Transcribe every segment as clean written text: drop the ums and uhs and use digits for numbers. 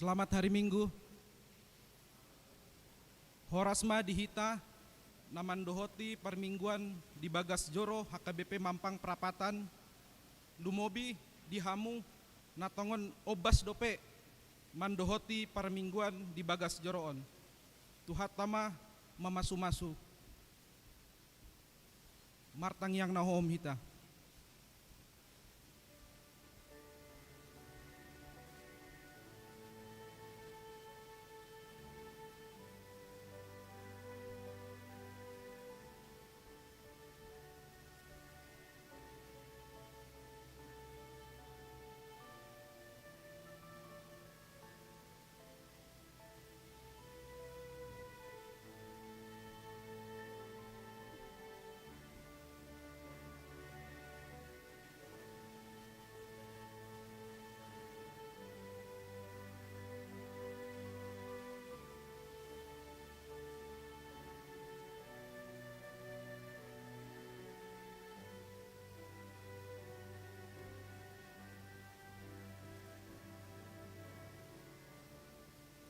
Selamat hari Minggu. Horasma dihita, namandohoti permingguan di Bagas Joro, HKBP Mampang Prapatan, Lumobi dihamu, natongon obas dope, mandohoti permingguan di Bagas Joroon. Tuhatama mamasu-masu. Martang yang nahom hita.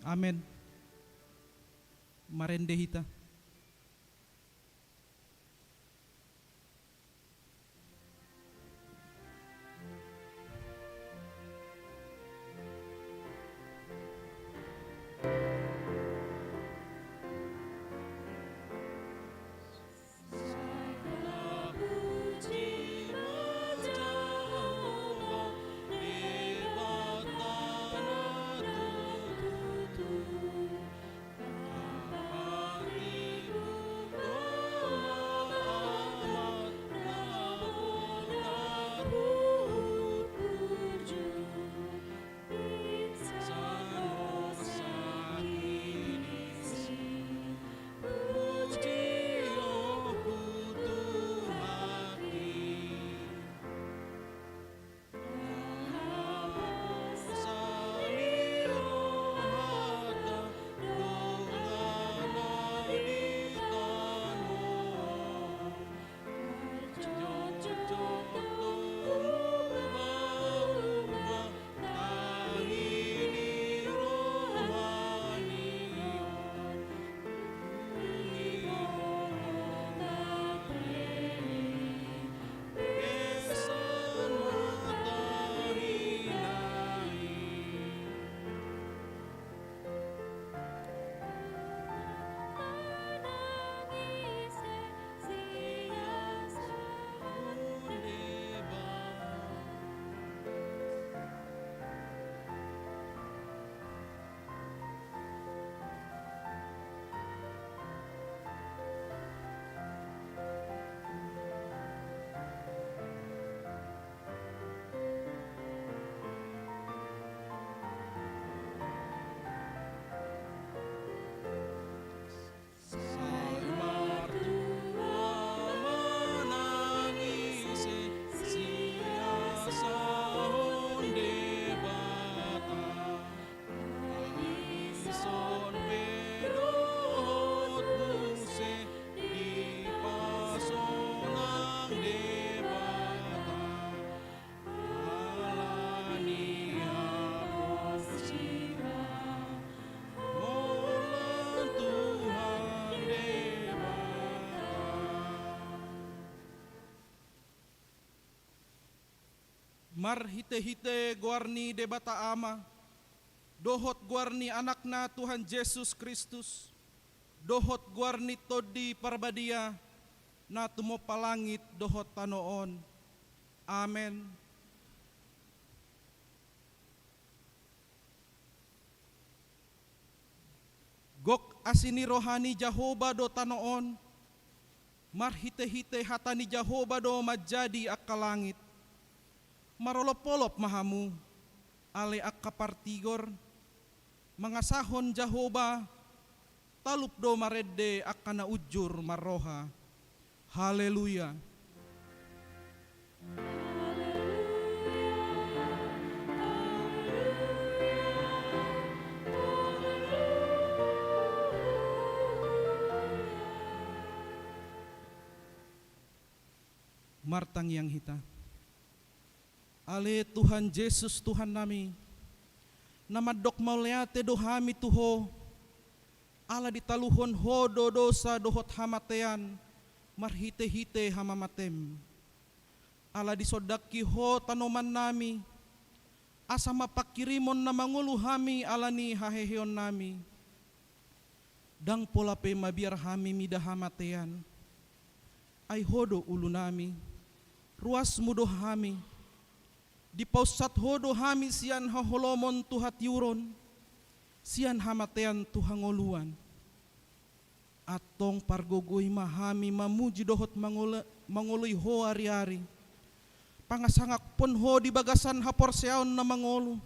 Amin. Marende hita. Mar hite-hite guarni debata ama, dohot guarni anakna Tuhan Yesus Kristus, dohot guarni todi parbadia, na tumo palangit dohot tanoon. Amen. Gok asini rohani Jehovah do tanoon, mar hite-hite hatani Jehovah do majadi akalangit. Marolop-olop mahamu, ale akapartigor, mangasahon Jehovah, talup do marede akana ujur maroha. Haleluya. Martang yang hita. Ale Tuhan Yesus Tuhan nami, namadok mauleate dohami tuho, ala ditaluhon ho do dosa dohot hamatean, marhite-hite hamamatem. Ala disodaki ho tanoman nami, asa mapakirimon na mangulu hami alani haheheon nami. Dang pola pe mabiar hami midahamatean, ay hodo ulu nami, ruas mudo hami, di pausat hodo hami sian haholomon tuhat yuron, sian hamatean tuhangoluan. Atong pargogoy mahami mamuji dohot mangului ho ari-ari, pangasangak pon ho di bagasan hapor seaon na mangolu,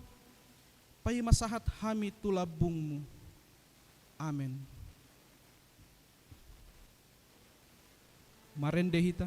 pay masahat hami tulabungmu. Amen. Marende hita.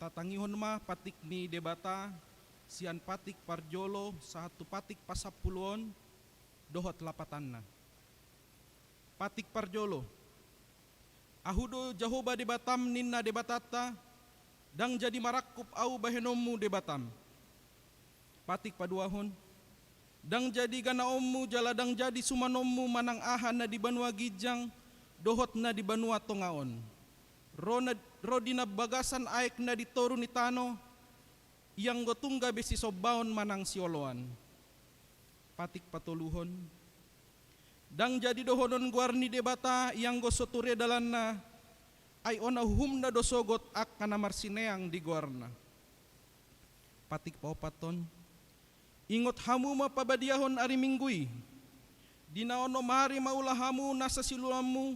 Tatangihon ma patik ni debata, sian patik parjolo, satu patik pasapuluon, dohot lapatanna. Patik parjolo, ahudo Jahoba debatam ninna debatata, dang jadi marakup au bahenomu debatam. Patik paduahon, dang jadi ganaommu jaladang jadi sumanommu manang ahan na di banua gijang, dohot na di banua tongaon. Rodina bagasan aek na ditoru ni tano, yang gotungga besi sobaon manang sioloan. Patik patuluhon, dang jadi dohonon guarni debata yang gosoture dalanna, ay ona humna dosogot ak kana marsineang di guarna. Patik paupaton, ingot hamu mapabadiahon ari minggui, dinaono mari maulah hamu nasa siluamu,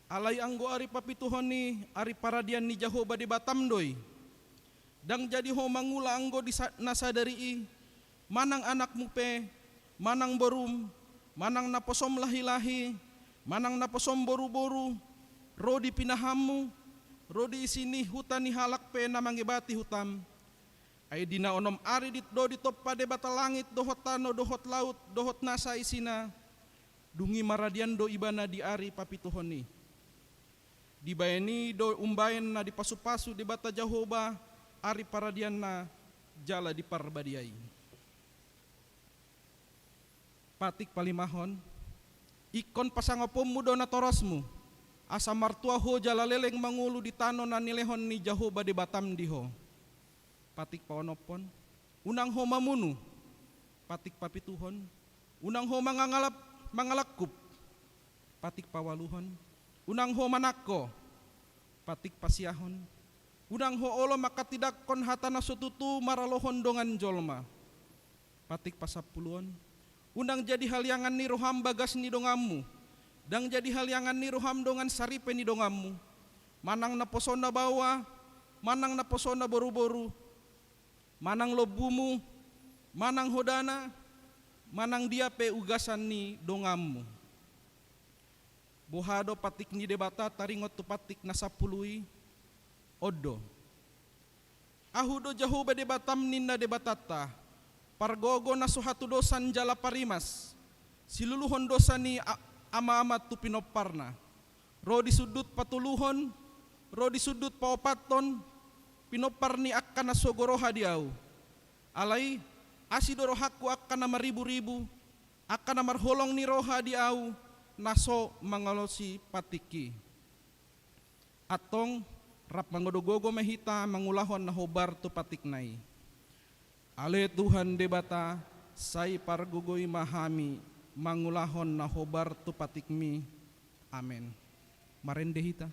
alay anggo ari papituhon ni ari paradian ni Jahoba di Batam doi. Dang jadi ho mangula anggo di nasadari manang anakmu pe, manang borum, manang naposom lahi-lahi, manang naposom boru-boru, rodi pinahamu, rodi isini hutani halak pe namangibati hutam. Ay dinaonom ari do ditop pade bata langit dohot tano dohot laut dohot nasa isina, dungi maradian do ibana di ari papituhon ni. Dibayani do umbayan na di pasu-pasu di bata Jahoba ari paradian na jala di parbadiai. Patik palimahon, ikon pasangapommu do na torosmu, asa martua ho jala leleng mangulu di tano na nilehon ni Jahoba di Batam diho. Patik paonopon, unang ho mamunu, patik papituhon, unang ho mangalakkup, patik pawaluhon, unang ho manakko, patik pasiahon, unang ho olo makatidakon hatana sututu maralohon dongan jolma, patik pasapuluon, unang jadi haliangan ni roham bagas ni dongamu, dang jadi haliangan ni roham dongan saripe ni dongamu, manang naposona bawa, manang naposona boru-boru, manang lobumu, manang hodana, manang dia pe ugasan ni dongammu. Bohado patik ni debata taringot tu patik na sapului, odo. Ahudo jahuba debatam ninna debatata, pargogo na suhatu dosan jala parimas, siluluhon dosa ni ama-ama tu pinoparna. Ro di sudut patuluhon, ro di sudut paopaton, pinopar ni akan na sogoroha diau. Alai asidoro hakku akan na maribu-ribu, akan na marholong ni roha diau, naso mangalosi patiki. Atong rap mangodogogo mahita mangulahon na hobar tu patiknai. Ale Tuhan debata sai pargugoy mahami mangulahon na hobar tu patikmi. Amen. Marende hita.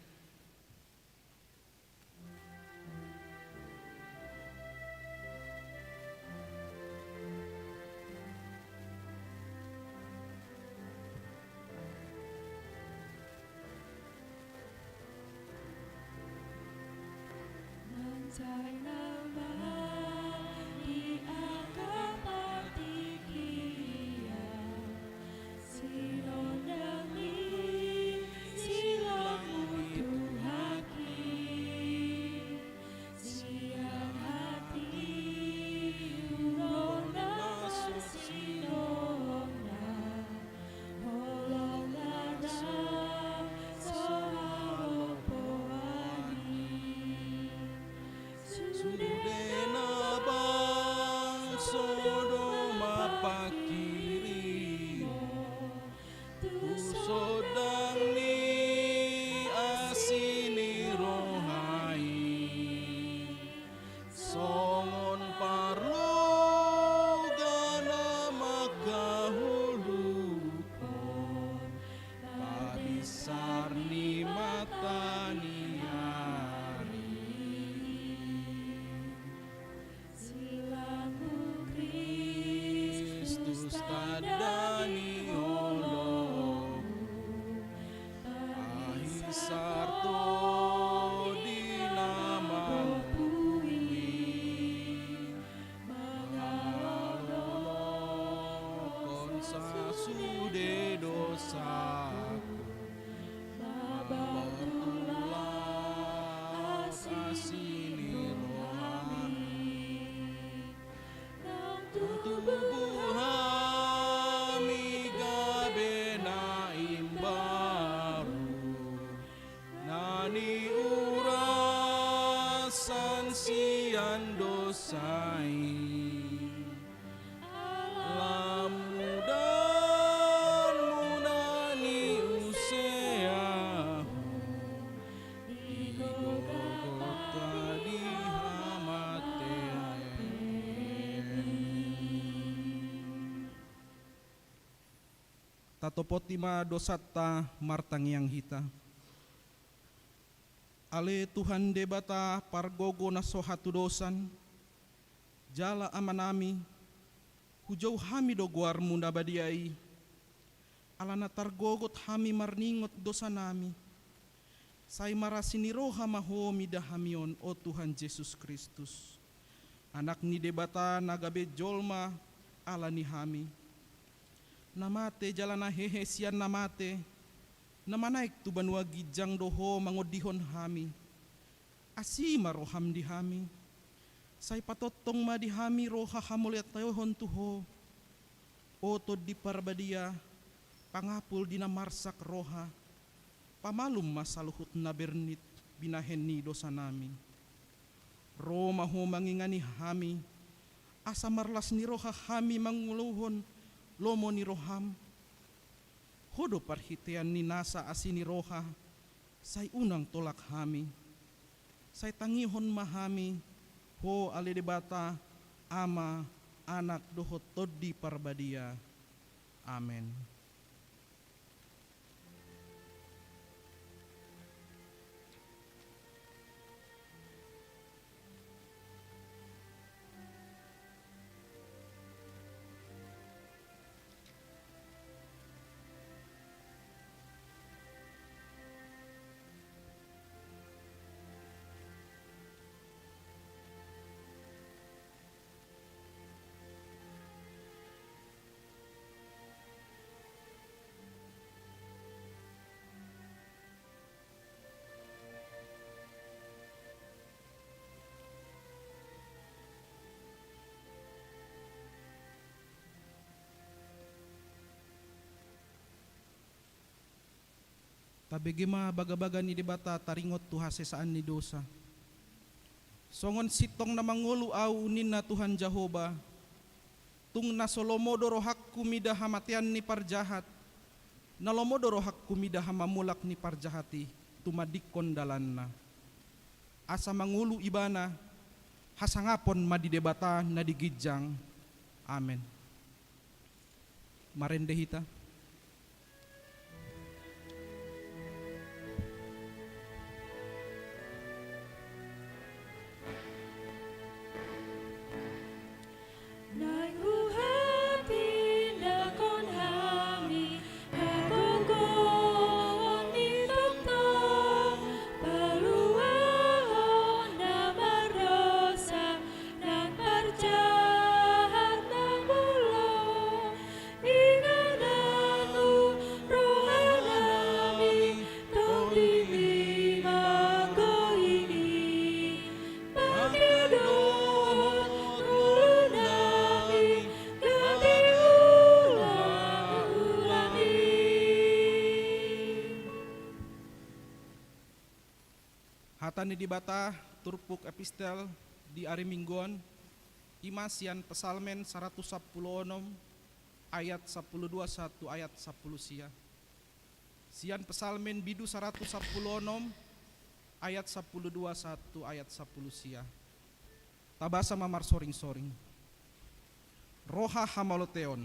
Tatopotima dosata martangiang hita. Ale Tuhan debata pargogo na sohatu dosan, jala amanami, hujau hami doguar munda badiai, alana targogot hami marningot dosa nami, sai marasini roha mahomi dahamion o Tuhan Yesus Kristus, anak ni debata nagabe jolma ala ni hami, namate jalana hehe sian namate, namanaik tu banua gijang doho mangodihon hami, asima roham di hami, sai patotong ma di hami roha hamuliat tayohon tuho, oto di parbadia, pangapul dina marsak roha, pamalum masaluhut na bernit binaheni dosa nami. Roma ho mangingani hami, asa marlas ni roha hami manguluhon, lomo ni roham, hodo parhitean ni nasa asini roha, say unang tolak hami, say tangihon mahami, ho ale debata, ama, anak dohot todi parbadia. Amen. Tabegema baga-baga ni debata taringot tu hasesaan ni dosa. Songon sitong na mangulu au nina Tuhan Jehova. Tung nasolomodoro hakku mida hamatian ni parjahat. Nalomodoro hakku mida hamamulak ni parjahati. Tumadikon dalanna. Asa mangulu ibana. Hasangapon madi debata na digijang. Amen. Marendehita. Hatani di bata turpuk epistel di ari mingguan imasian pesalmen 116 ayat 12 1 ayat 10 sia. Sian pesalmen bidu 116 ayat 12 1 ayat 10 sia. Tabasa mamar soring-soring. Roha hamaloteon.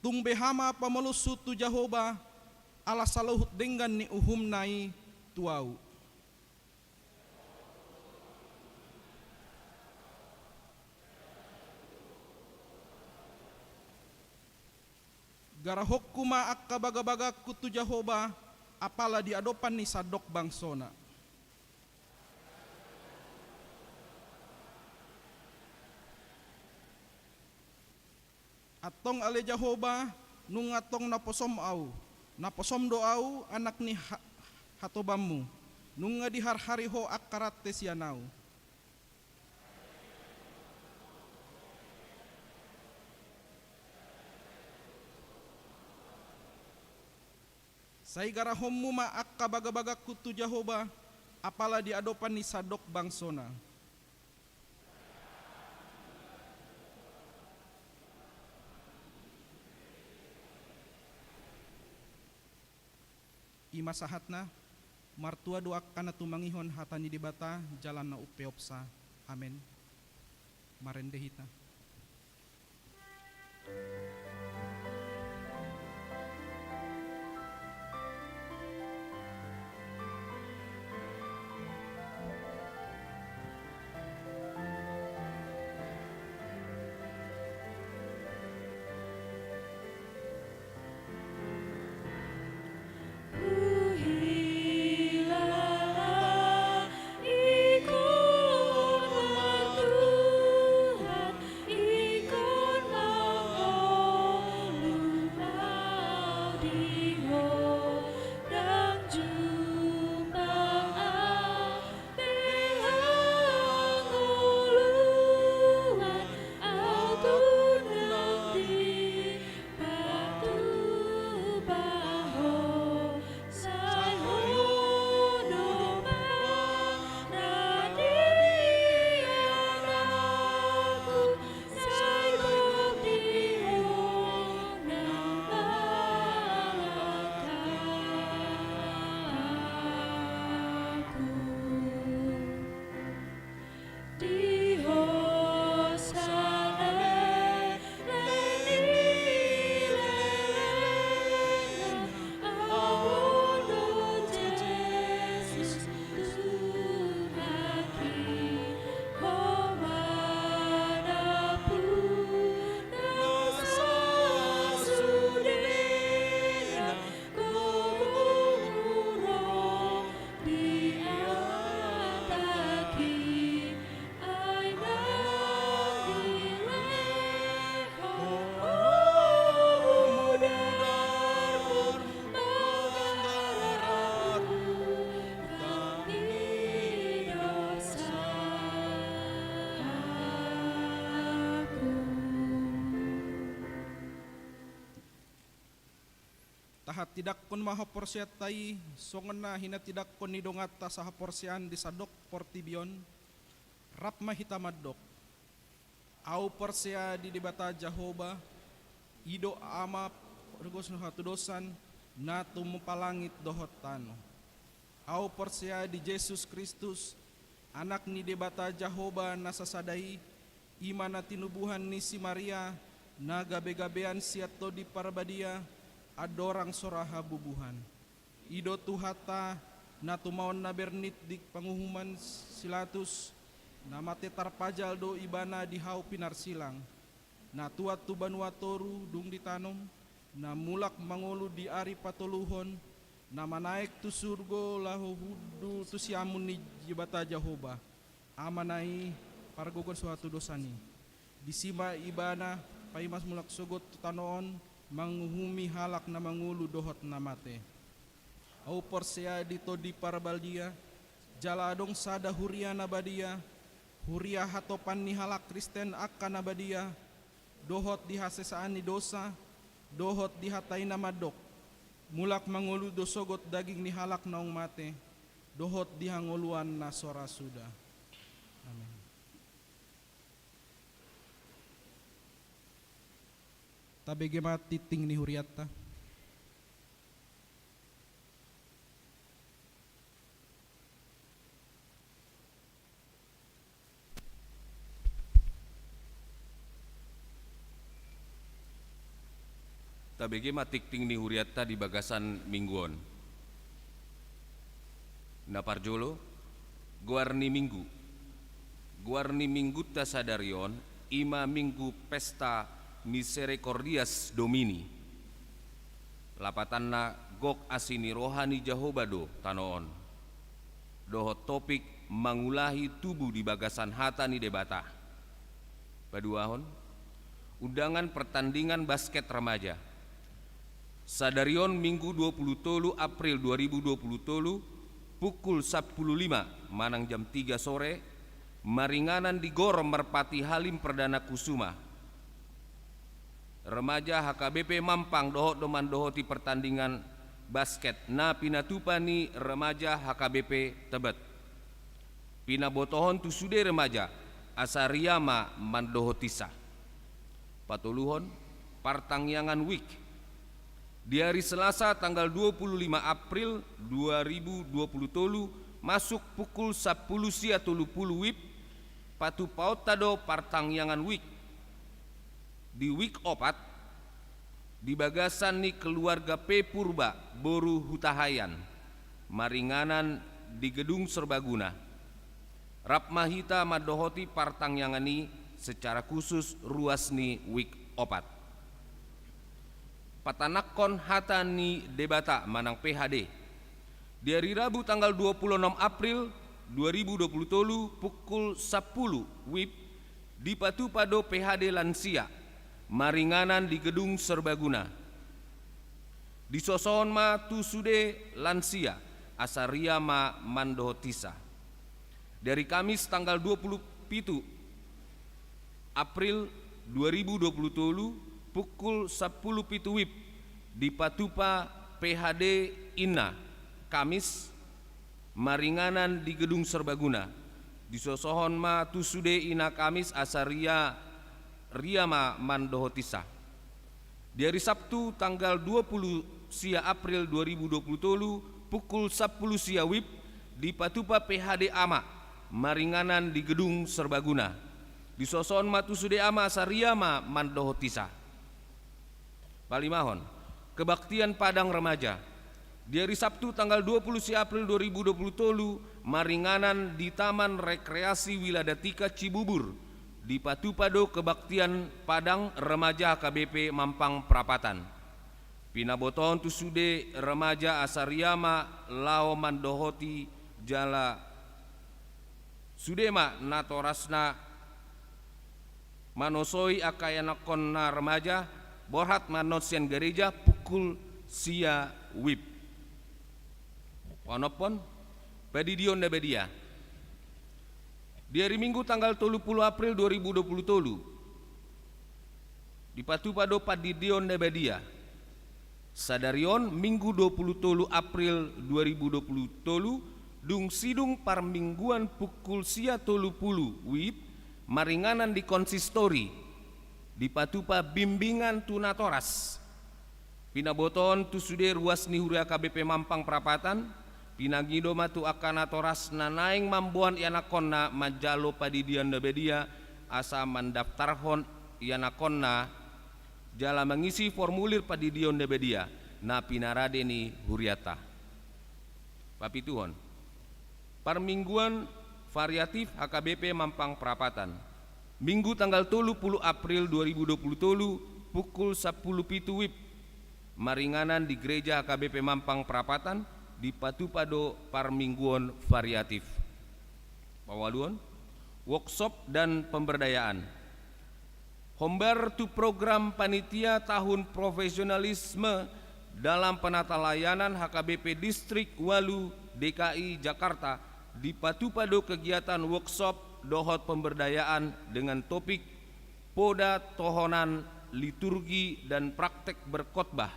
Tung behama pamalusutu Jehova ala saluhut dengan ni uhum nai tuau. Garahok kuma akka baga-baga kutu Jehova apala di adopan ni sadok bangsona. Atong ale Jehova nung atong naposom doau anak ni hatobammu nung nga diharhariho akarat tesianau. Sai garahommu ma akka baga-baga kutu Jehova apala di adopan ni sadok bangsona. Ima sahatna martua doak kana tumangihon hatani debata jalan na upeopsa. Amen. Marendehita. Sahat tidak kon maha porsiatai songena hina tidak kon nidongata saha porsian di sadok portibion rap mahitamadok au porsia di debata Jahoba ido ama regos hatu dosan na tumupalangit dohot tano au porsia di Yesus Kristus anak ni debata Jahoba nasasadai imana tinubuhan ni si Maria na gabe-gabean siato di parbadia adorang soraha bubuhan ido tuhata na tumaon na bernit di panguhuman silatus na mate tarpajal do ibana di hau pinar silang na tuat tu banua toru dung ditanom na mulak mangolu di ari patoluhon na manaik tu surgo lahu hudu tu siamun ni jibata Jahoba amanai pargogon suatu dosani disima ibana paimas mulak sogot tanoon manguhumi halak na mangulu dohot na mate au porsea dito di parabaldia jaladong sada huria nabadia huria hatopan ni halak Kristen akan nabadia dohot di hasesaan ni dosa dohot di hatai na madok mulak mangulu dosogot daging ni halak naung mate dohot di hangoluan na sora suda. Amin. Tabege matiting ni huriatta. Tabege matikting ni huriatta di bagasan mingguon. Naparjolo, guarni minggu ta sadarion, ima minggu pesta Misericordias Domini. Lapatanna gok asini rohani Jahobado tanoon. Dohot topik mangulahi tubuh di bagasan hata ni debata. Paduahon, undangan pertandingan basket remaja. Sadarion Minggu 23 April 2020 pukul 10.05 manang jam 3 sore maringanan di Gor Merpati Halim Perdana Kusuma. Remaja HKBP Mampang dohot doman dohoti pertandingan basket na pinatupani remaja HKBP Tebet. Pinabotohon tu sude remaja asariama mandohotisa. Patuluhon partangyangan week di hari Selasa tanggal 25 April 2020 masuk pukul 10.30 WIB patu pautado partangyangan week di week opat di bagasan ni keluarga P Purba Boru Hutahayan maringanan di gedung Serbaguna rap mahita madohoti partangyangan ni secara khusus ruas ni week opat patanakon hatani debata manang PHD di hari Rabu tanggal 26 April 2020 pukul 10 WIB di Patupado PHD Lansia maringanan di gedung Serbaguna di sosohon ma tusude Lansia asaria ma mandohotisa dari Kamis tanggal 27 April 2020 pukul 10 WIB di Patupa PHD Ina Kamis maringanan di gedung Serbaguna di sosohon ma tusude Ina Kamis asaria riama mandohotisa di hari Sabtu tanggal 20 sia April 2020 pukul 10 sia WIB di Patupa PHD Ama maringanan di gedung Serbaguna di sosohon ma tusude Ama asariama mandohotisa. Palimahon, kebaktian Padang Remaja di hari Sabtu tanggal 20 April 2020 maringanan di Taman Rekreasi Wiladatika Cibubur di Patupado kebaktian Padang Remaja KBP Mampang Prapatan. Pinaboton tusude remaja asariama lao mandohoti jala sudema natorasna manosoi akayanakon na remaja borhat manosian gereja pukul sia WIB. Wanopon padidion dabedia. Di hari Minggu tanggal 30 April 2020 di Patupado padidion dabedia. Sadarion Minggu 23 April 2020 dung sidung parmingguan pukul sia 30 WIB maringanan di konsistori di patupa bimbingan tunatoras pinaboton tu sude ruas ni huria KBP Mampang Prapatan pinagido matu akanatoras nanaing mambuan yanakonna majalo padidian dabedia asa mandaftarhon yanakonna jala mengisi formulir padidion dabedia na pinarade ni huriata papituhon parmingguan variatif HKBP Mampang Prapatan Minggu tanggal 30 April 2020 pukul 10 pitu WIB maringanan di gereja HKBP Mampang Prapatan di Patupado parmingguan variatif pawaluan workshop dan pemberdayaan hombar tu program panitia tahun profesionalisme dalam penata layanan HKBP Distrik Walu DKI Jakarta di Patupado kegiatan workshop dohot pemberdayaan dengan topik poda tohonan liturgi dan praktek berkhotbah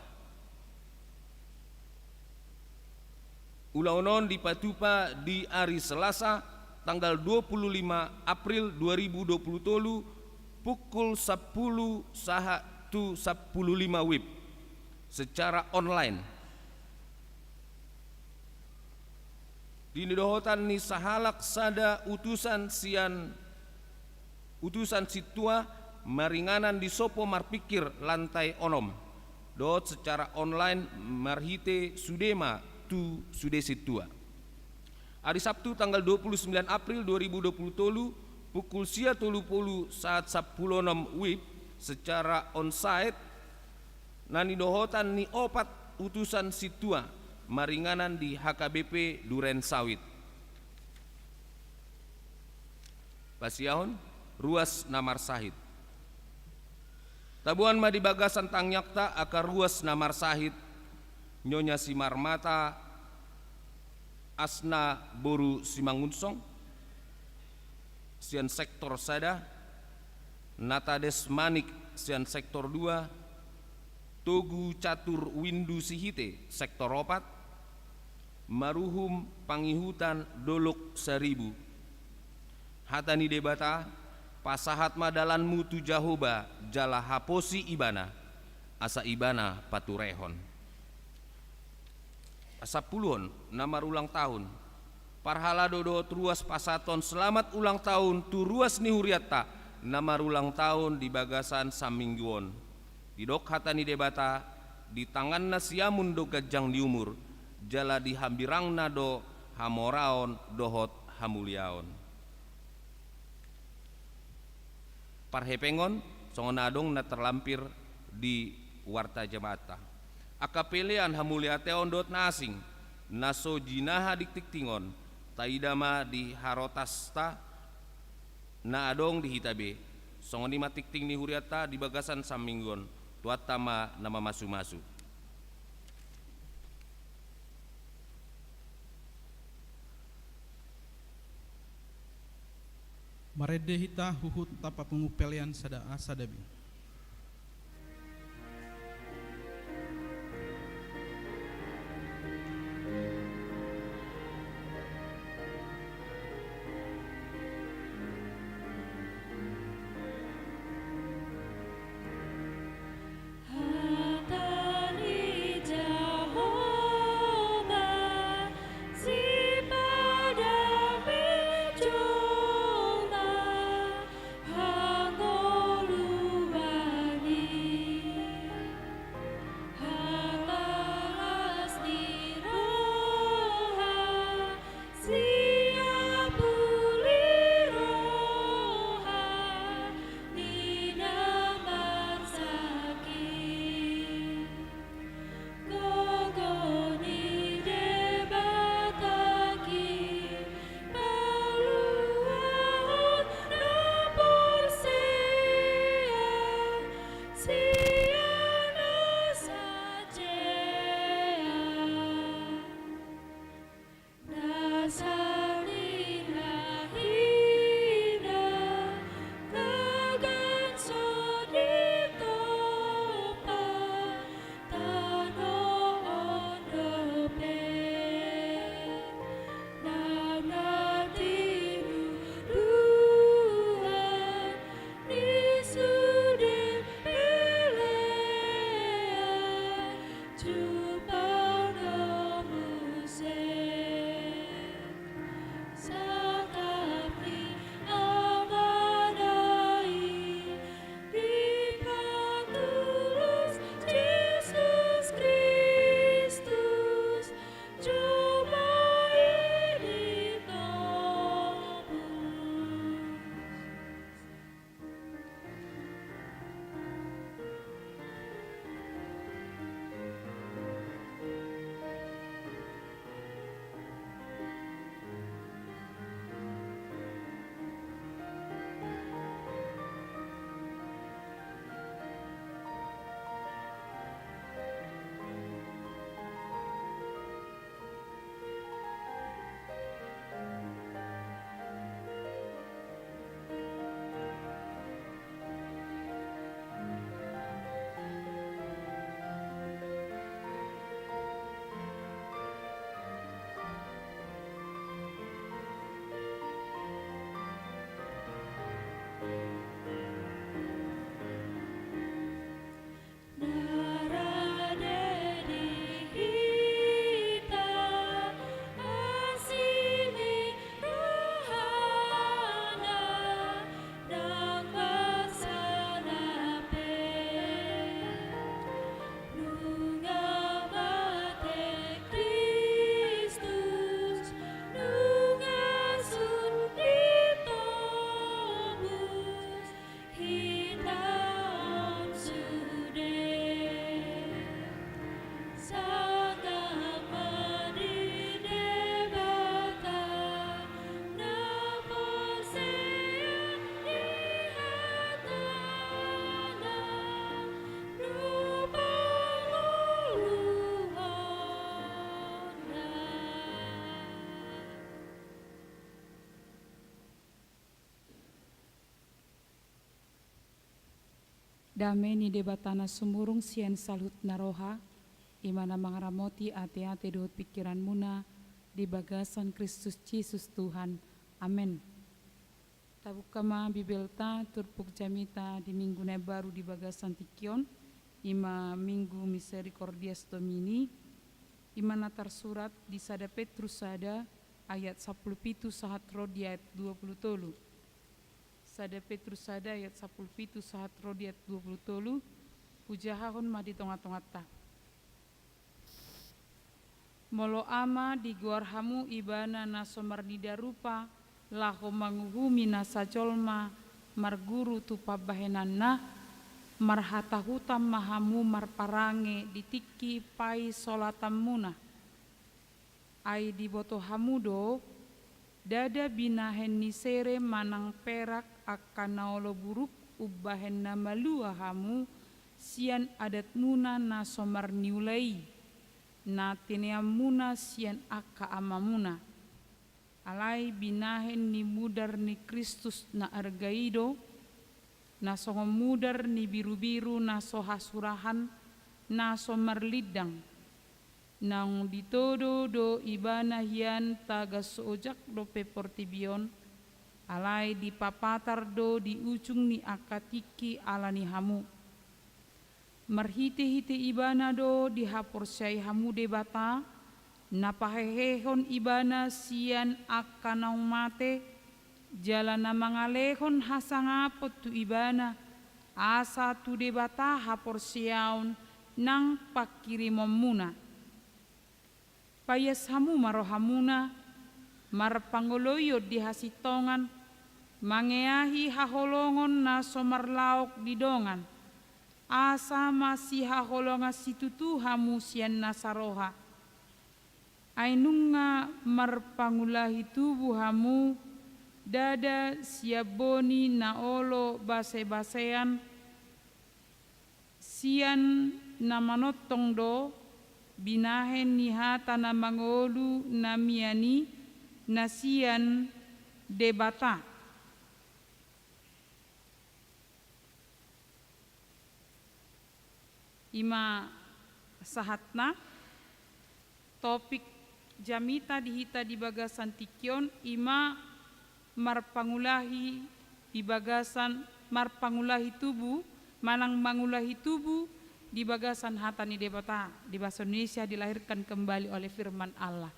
ulaunon di Patupa di hari Selasa tanggal 25 April 2020 pukul 10 saha tu 15 WIB secara online. Dinidohotan ni sahalak sada utusan situa maringanan di sopo marpikir lantai onom. Dot secara online marhite sudema tu sude situa. Hari Sabtu tanggal 29 April 2020 pukul sia 30 saat 16 WIB secara onsite nani dohotan ni opat utusan situa maringanan di HKBP Duren Sawit. Pasiahon ruas Namar Sahid. Tabuan madi bagasan tangyakta akar ruas Namar Sahid Nyonya Simarmata Asna Boru Simangunsong sian sektor sada Natades Manik sian sektor 2 Togu Catur Windu Sihite sektor 4 Maruhum Pangihutan Dolok Seribu Hatani Debata Pasahat Madalan Mutu Jahoba Jala Haposi Ibana Asa Ibana Paturehon Asapuluhon namar ulang tahun Parhala dodo truas pasaton selamat ulang tahun tu ruas ni huriata namar ulang tahun di bagasan samingguon di dok hatani debata di tangan nasiamun do gajang di umur jala di hambirang nado hamoraon dohot hamuliaon parhepengon songonadong na terlampir di warta jemata akapelean hamuliateon dot nasing naso jinaha diktiktingon taidama di harotasta na adong di hitabe songoni matikting ni huriata di bagasan saminggon tuatama nama masu-masu marede hita huhut tapa pengupelian sada asadabi Hangoluba Damai ni debatana sumurung sian salut naroha, imana mangaramoti ate-ate dohot pikiran muna, di bagasan Kristus Yesus Tuhan. Amin. Tabukama bibelta turpuk jamita di minggu baru di bagasan tikion, ima minggu misericordias Domini, imana tersurat di sada Petrus sada ayat 17 sahat rodi ayat 20. Sada Petrus sada ayat 17 sahat rodi ayat 20, pujahahon ma di tonga-tonga ta. Molo ama di guarhamu ibana na somardida rupa laho manguhumi na sajolma marguru tu pabahenanna marhata hutam mahamu marparange ditiki pai solatam muna ai di boto hamudo dada binahen nisere manang perak akan naolo buruk ubahen nama lua hamu sian adat muna na somar niulai na tineam muna sian aka amamuna alai binahen ni mudar ni Kristus na argaido na songo mudar ni biru-biru na sohasurahan na somarlidang nang ditodo do ibana hian taga soojak do peportibion alai di papatar do di ujung ni akatiki alani hamu marhite-hite ibana do di haporsai hamu debata napahehehon ibana sian akanau mate jalana mangalehon hasangapot tu ibana asa tu debata haporsiaun nang pakirimom muna payas hamu marohamuna marpangoloyo di hasitongan mangeahi haholongon na somarlaok didongan asa masih haholonga situtu hamu sian nasaroha ainunga marpangulahi tubuh hamu dada siaboni naolo base-basean sian namanotong do binahen nihata na mangolu namiani nasian debata ima sahatna topik jamita dihita di bagasan tikion ima marpangulahi di bagasan marpangulahi tubuh manang mangulahi tubuh di bagasan hatani debata di bahasa Indonesia dilahirkan kembali oleh firman Allah.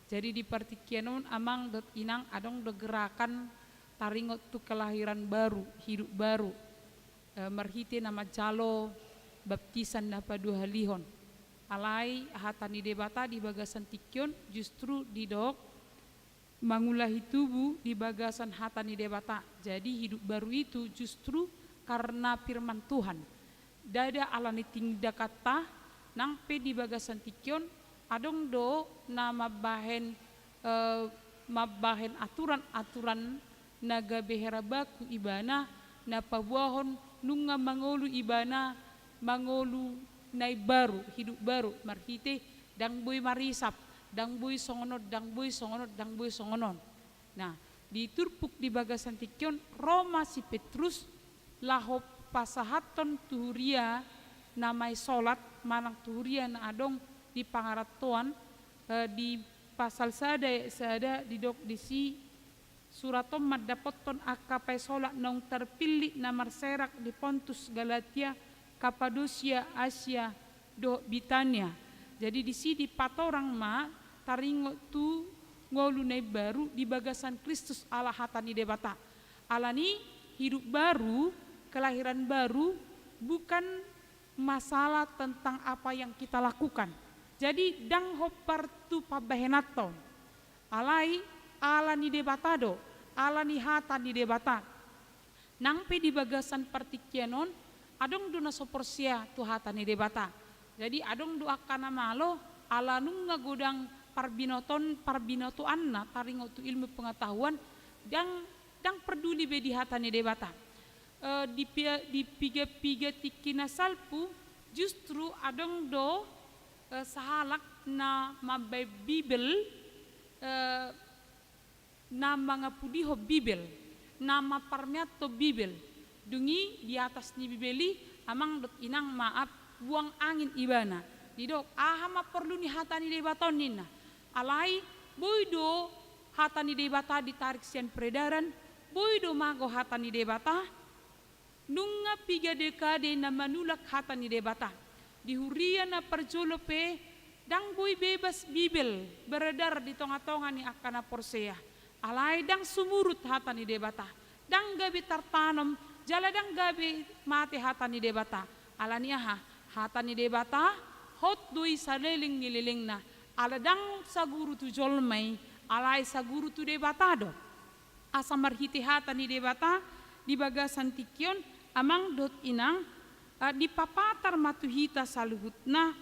Jadi di partikianon amang dot inang adong do gerakan taringot tu kelahiran baru, hidup baru. Marhite nama jalo baptisan na padu halihon. Alai hatani debata di bagasan tikion justru didok mangulahi tubuh di bagasan hatani debata. Jadi hidup baru itu justru karena firman Tuhan. Dada alani tingda kata nang pe di bagasan tikion adong do na mabahen aturan naga behera baku ibana na pabuahon nunga mangolu ibana mangolu nai baru hidup baru marhite dang boy marisap dang boy songonot dang boy songonot dang boy songonon. Nah di turpuk di bagasan tikion Roma si Petrus lahop pasahaton tuhuria namai solat manang tuhuria na adong di pangaratuan di pasal sada didok disi suratom madapoton akapai solat nong terpilih namar serak di Pontus Galatia Kapadosia Asia do Bitania. Jadi di patorang ma taringo tu ngolunai baru di bagasan Kristus Allah hatani debata alani hidup baru kelahiran baru bukan masalah tentang apa yang kita lakukan. Jadi dang hopar tu pabahenaton. Alai alani debatado, alani hata di debata. Nangpe di bagasan partikianon adong duna soporsia tu hata ni debata. Jadi adong do akana malo alanung ngagodang parbinoto anna taringo tu ilmu pengetahuan dang peduli bedi hata ni debata. Di piga tikina salpu justru adong do sahalak na mabai Bibel na mga pudiho Bibel nama parmiato Bibel dungi di atas ni Bibeli amang dot inang maaf buang angin ibana didok ahama perlu ni hatani debaton nina alai boydo hatani debata ditarik sian peredaran boydo mago hatani debata nunga 3 dekade na manulak hatani debata di huria na perjolope dang boy bebas bibel beredar di tonga-tonga ni akana porsea alai dang sumurut hatani debata dang gabi tartanam jala dang gabi mati hatani debata alania hatani debata hot dui saleling nililing na ala dang saguru tu jolmai alai saguru tu debata do asa marhiti hatani debata di bagasan tikyon amang dot inang di papatar matuhita saluhutna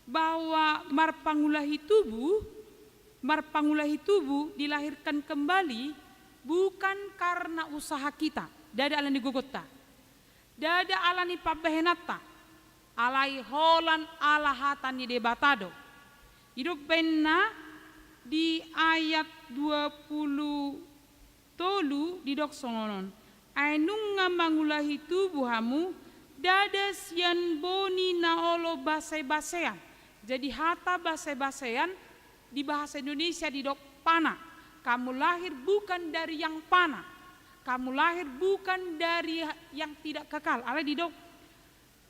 bahwa marpangulahi tubuh dilahirkan kembali bukan karena usaha kita dada alani gogota dada alani pabehenata alai holan ala hatani debatado hidup benna di ayat 20 tolu di dok songonon ainunga mangulahi tubuhamu dada sian boni naolo base-basean jadi hata base-basean di bahasa Indonesia di dok pana kamu lahir bukan dari yang pana kamu lahir bukan dari yang tidak kekal ala di dok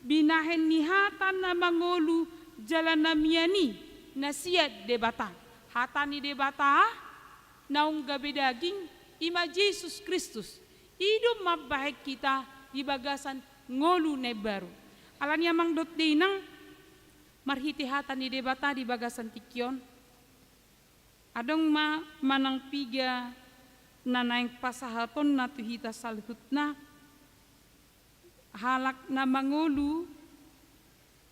binahen nihatan na mangolu jalanamiani nasiat debata hatani debata naung gabe daging ima Yesus Kristus hidup mabahek kita di bagasan ngolu nebaru alanya mang dot dinang marhiti hatani debata di bagasan tikyon adong manang 3 nanaing pasahaton na tuhita salhutna halak na mangolu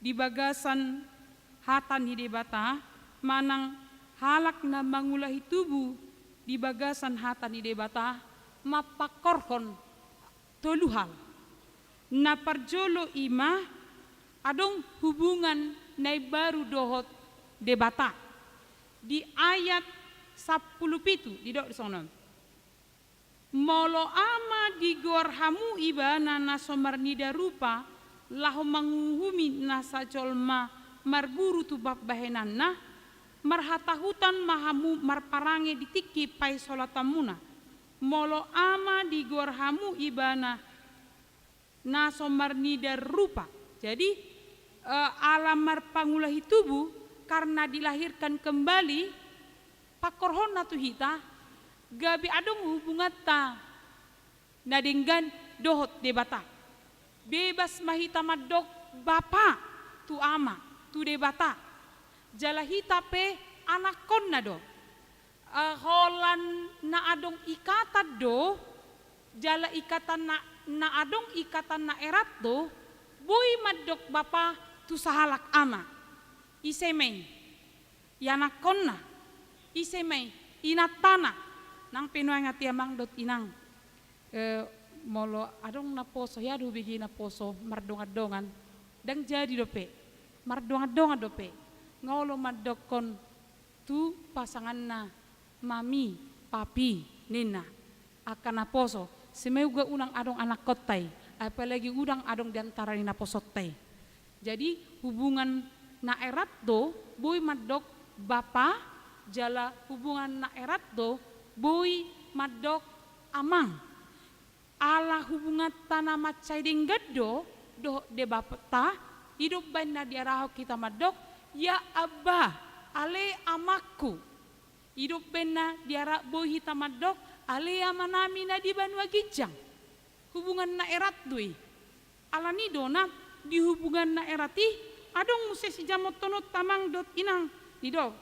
di bagasan hatan hidebata manang halak na mangulahi tubuh di bagasan hatan hidebata mapakorhon toluhal na parjolo ima adong hubungan na baru dohot debata di ayat 10 di dok sono molo ama di gorhamu ibana nasomarnida rupa lahu manguhumi nasa colma marburu tu bab bahenanna marhatahutan mahamu marparange ditiki pai solatamuna molo ama di gorhamu ibana nasomarnida rupa jadi alam marpangulahi tubuh karena dilahirkan kembali pakorhon na tuhita gabi adong hubungan ta nadinggan dohot debata bebas mahita madok bapa tu ama tu debata jalahita pe anakon na do holan na adong ikatan do jala ikatan na adong ikatan na erat do boy madok bapa tu sahalak ama isemay yanakon na isemay inatana nang pinoy nga tiamang dot inang molo adong na poso ya do bigi na poso mardongadongan dang jadi dope mardongadongan dope ngolo madokon tu pasangan na mami papi nina akan na poso semeuga unang adong anak kotay apalagi udang adong diantara ni na posotay jadi hubungan na erat do boy madok bapa jala hubungan na erat do boy madok amang ala hubungan tanah macai dinggat do de bapata hidup banda diaraho kita madok ya abah ale amaku hidup benda diara boy hita madok ale amanami na di banua gijang hubungan na erat doi ala ni dona di hubungan na erati adong musesi jamot tonot tamang dot inang didok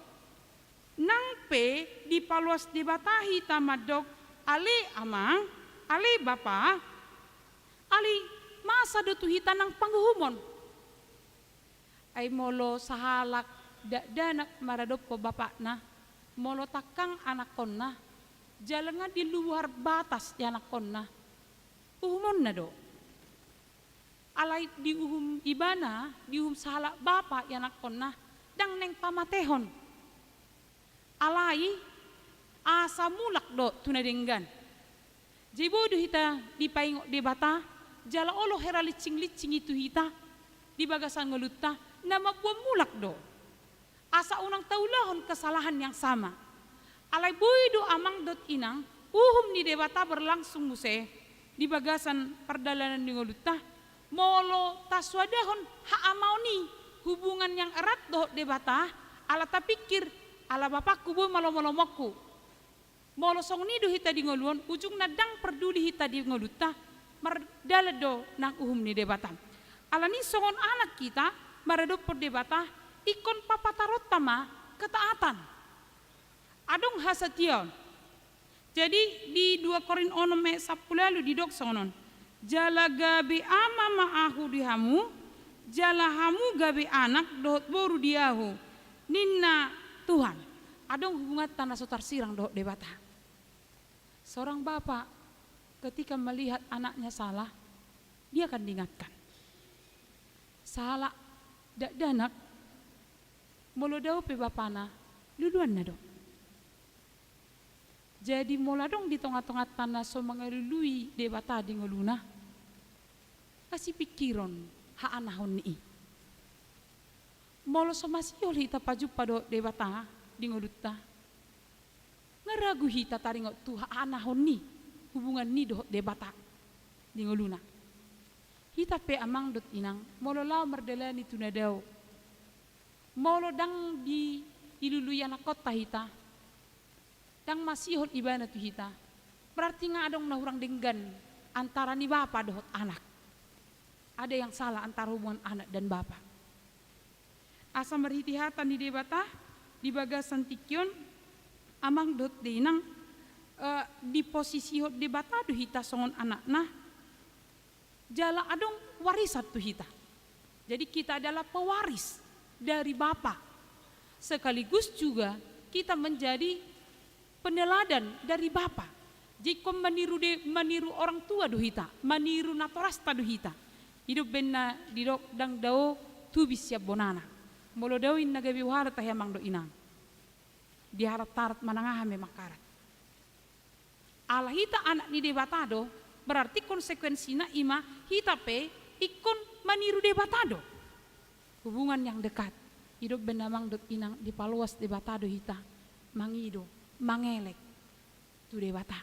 nang pe di paluas debatahi tamadok ali amang ali bapa ali masa do tuhita nang pangguhumon ay molo sahalak danak maradop po bapak na molo takang anak kon na jalan nga di luar batas di anak kon na uhumon na do alay di uhum ibana di uhum sahalak bapa di anak kon na dang neng pamatehon alai asa mulak do tunadenggan jibo do hita di paingok debata jala olo hera licing-licing itu hita di bagasan ngelutta nama buah mulak do. Asa unang taulahon kesalahan yang sama. Alai boido amang dot inang ni debata berlangsung muse di bagasan perdalanan di ngelutta molo taswadahon ha amauni hubungan yang erat do debata ala tapikir ala bapakku boy malo-malomokku molo song nido hita di ngoluan ujung nadang perduli hita di ngoluta mardala do nang ni debata ala ni songon anak kita marado per debata ikon papatarot tama ketaatan adong hasation. Jadi di 2 Korin 10 lalu di dok sonon jala gabe ama maahu dihamu jala hamu gabe anak dohot boru diahu ninna Tuhan adong hubungan tanah sotar sirang dohot debata. Seorang bapak ketika melihat anaknya salah dia akan diingatkan salah dak danak molo dau pe bapana luluan na dong. Jadi mula dong di tengah-tengah tanah so mengelului debata di ngeluna kasih pikiron ha anahon ni molo so masih oleh ita paju pada debata di ngeluta ngeragu hita taringot tu ha anahon ni hubungan ni do debata di ngeluna hita pe amang dot inang molo lau merdelani tunadau molo dang di iluluyan kota hita yang masih hot ibana tu hita berarti nga adong nahurang denggan antara ni bapa dohot anak ada yang salah antara hubungan anak dan bapa asa merhitihatan di debata di bagasan tikyon amang dot dinang di posisi hot debata do hita songon anak nah jala adong warisat tu hita jadi kita adalah pewaris dari bapa sekaligus juga kita menjadi peneladan dari bapa. Jika meniru orang tua duhita, meniru natorasta duhita. Hidup benna didok dang dao tubis siap bonana. Molo dawin nagabi wahara tahemang do inang. Di harap tarat manangah me makarat. Ala hita anak ni debatado berarti konsekuensinya ima hita pe ikon meniru debatado. Hubungan yang dekat. Hidup benna mang dot inang di paluas debatado hita mangido. Mangelek tu debata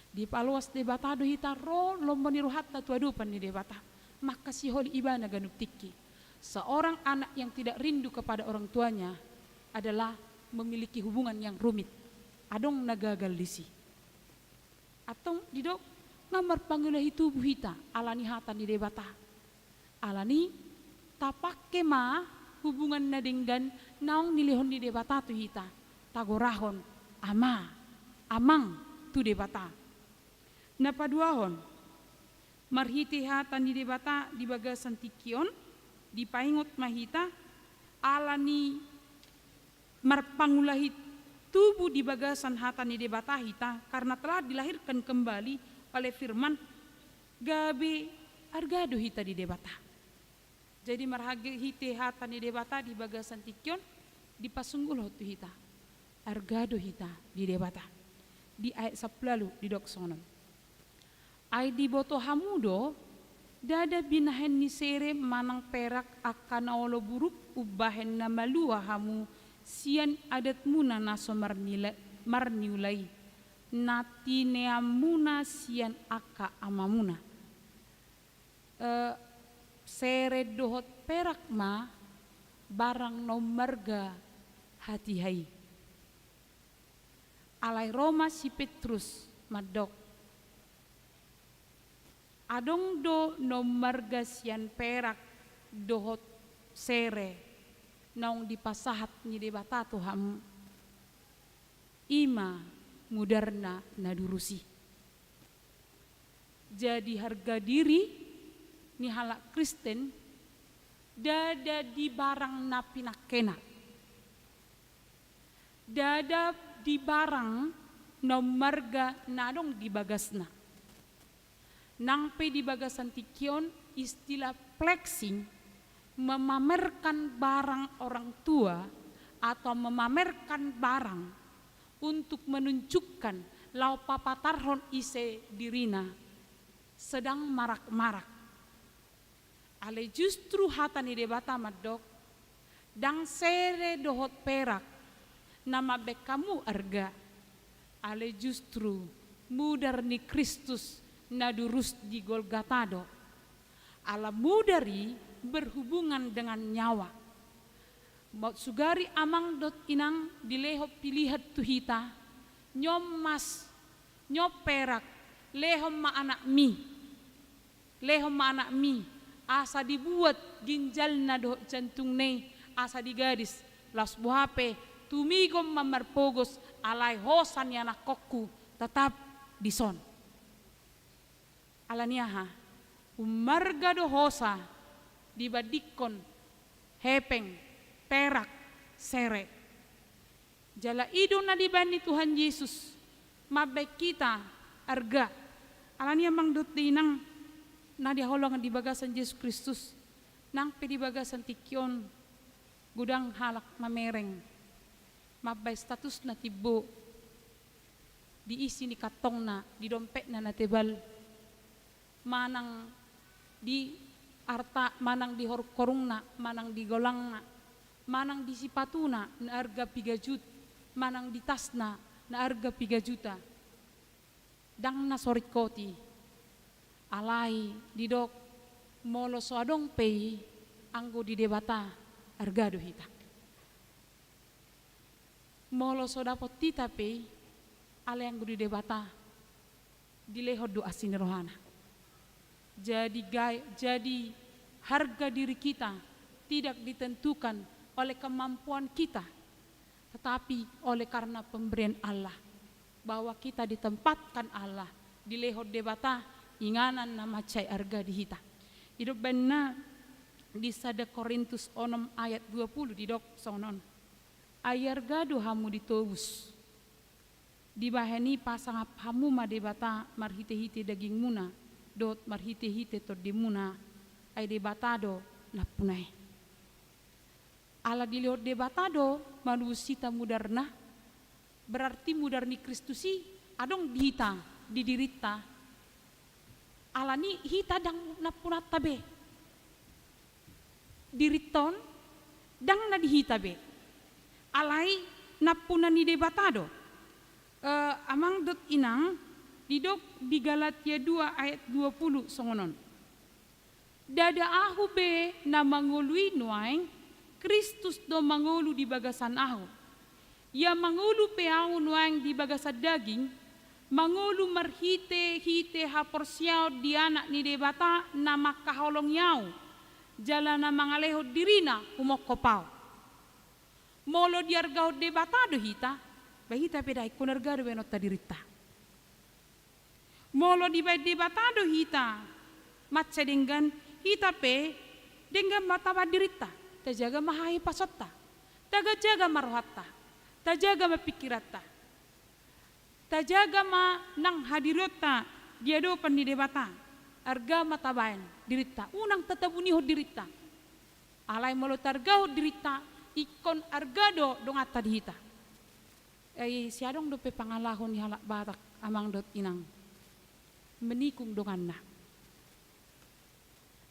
di paluas debata do hita ro lombo niru hatta tu adupan di debata maka si holi ibana ganup tiki seorang anak yang tidak rindu kepada orang tuanya adalah memiliki hubungan yang rumit adong nagagal disi atau didok ngamar panggulahi tubuh hita alani hatan di debata alani tapake ma hubungan nadenggan naong nilihon di debata tu hita tagorahon amang tu debata napaduahon marhiti hatan di debata di bagasan tikion di paingot mahita alani marpangulahi tubuh di bagasan hatan di debata hita karena telah dilahirkan kembali oleh firman gabe argado hita di debata jadi marhiti hatan di debata di bagasan tikion di pasunggul hotu hita argado hita di debata di ayat 10 lalu di doksonon ay di boto hamudo dada binahen ni sere manang perak akan awalo buruk ubahen na malua hamu sian adat muna naso marniulai nati neamuna sian aka amamuna sere dohot perak ma barang nomarga hati hai alai Roma si Petrus madok adong do nomor gasian perak dohot sere naung dipasahat ni debata ham ima mudarna nadurusi jadi harga diri ni halak Kristen dada di barang napinakena dada di barang nomarga nadong di bagasna nangpe di bagasan tikion istilah flexing memamerkan barang orang tua atau memamerkan barang untuk menunjukkan lau papatarhon ise dirina sedang marak-marak. Ale justru hatani debata madok dang sere dohot perak nama bekamu arga. Ale justru mudar ni Kristus nadurus di Golgatado. Ala mudari berhubungan dengan nyawa. Maut sugari amang dot inang dileho pilihat tuhita nyom mas nyop perak lehom ma anak mi asa dibuat ginjal na do jantung ne asa digadis las buhape tumigom mamarpogos alay hosan yana kokku tetap dison alania ha umarga do hosa dibadikon hepeng perak sere jala idong na dibani Tuhan Yesus mabek kita arga alania mang dot dinang na diholongan di bagasan Yesus Kristus nang pe di bagasan tikyon gudang halak mamereng mabay status na tibo diisi ni katong na di dompet na natebal manang di arta manang di korung na manang di golang na manang di sipatuna na arga 3 juta manang di tas na arga 3 juta dang na sorit koti alai didok molo soadong pei anggo di debata arga do hita molo so dapot tita pei ale anggo di debata dilehod do asin rohana jadi harga diri kita tidak ditentukan oleh kemampuan kita tetapi oleh karena pemberian Allah bahwa kita ditempatkan Allah di lehod debata inganan nama cai arga di hita hidup benar di 1 Korintus 6 ayat 20 di dok sonon ayar gado hamu ditobus dibahani pasang hamu ma debata marhite-hite daging muna dot marhite-hite to dimuna ay debata do lapunai ala di lehod debata do manusita mudarna berarti mudarni Kristusi adong dihita didirita alani hita dang napunat tabe diriton dang na dihita be alai napuna ni debatado amang dot inang didok di Galatia 2 ayat 20 songonon dada ahu be na mangului nuaing Kristus do mangulu di bagasan ahu ya mangulu pe ahu nuaing di bagasan daging mangulu marhite haporsiao di anak ni debata na makaholong yau jalana mangaleho dirina umokopau molo diargao debata do hita bahita pedai kunargado benot tadirita molo di debata do hita matsa dengan hita pe dengan mata dirita tajaga mahai pasotta taga jaga marwata tajaga mapikirata tajaga ma nang hadirota dia do pandi debata arga matabayan dirita unang tatabuniho dirita alai molo targao dirita ikon argado dong atta dihita siadong do pe pangalahon ni halak batak amang dot inang menikung donganna